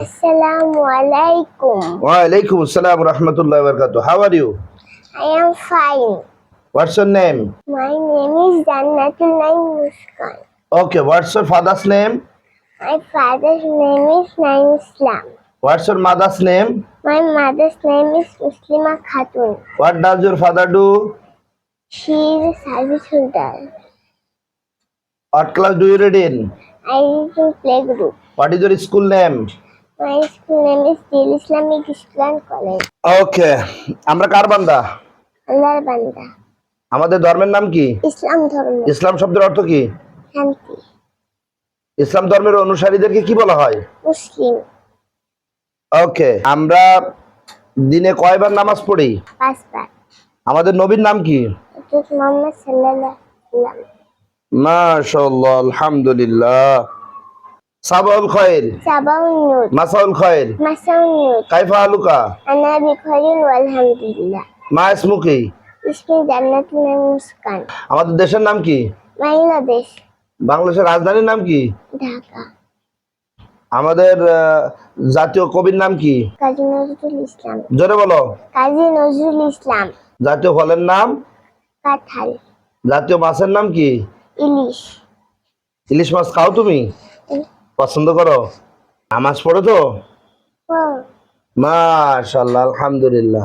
Assalamu alaikum. Wa alaikum assalam wa rahmatullahi wa barakatuh. How are you? I am fine. What's your name? My name is Jannatul Naim Muskan. Okay, what's your father's name? My father's name is Naim Islam. What's your mother's name? My mother's name is Muslima Khatun. What does your father do? She is a service holder. What class do you read in? I read in playgroup. What is your school name? My school name is Dil Islamic Islam College. Okay, আমরা কার বান্দা? Allah's Banda. আমাদের ধর্মের নাম কি? Islam ধর্ম ইসলাম শব্দের অর্থ কি? শান্তি। ইসলাম ধর্মের অনুসারীদেরকে কি বলা হয়? মুসলিম। ওকে, আমরা দিনে কয়বার নামাজ পড়ি? 5 বার। আমাদের নবীর নাম কি? হযরত মুহাম্মদ সাল্লাল্লাহু আলাইহি ওয়াসাল্লাম। মাশাআল্লাহ, আলহামদুলিল্লাহ। সাবাউল খায়র, সাবাউন নূর, মাসাউল খায়র, মাসাউন নূর। কাইফা আলুকা, আনা বিখাইরিন ওয়ালহামদুলিল্লাহ। মা ইসমুকি। ইসমে জান্নাতুল নাইম মুসকান। আমাদের দেশের নাম কি? বাংলাদেশ। বাংলাদেশের রাজধানীর নাম কি? ঢাকা। আমাদের জাতীয় কবির নাম কি? কাজী নজরুল ইসলাম। জোরে বলো। কাজী নজরুল ইসলাম। জাতীয় ফলের নাম? কাঁঠাল। জাতীয় মাছের নাম কি? ইলিশ। ইলিশ মাছ খাও তুমি? পছন্দ করো? নামাজ পড়ো তো? ও মাশাআল্লাহ, আলহামদুলিল্লাহ।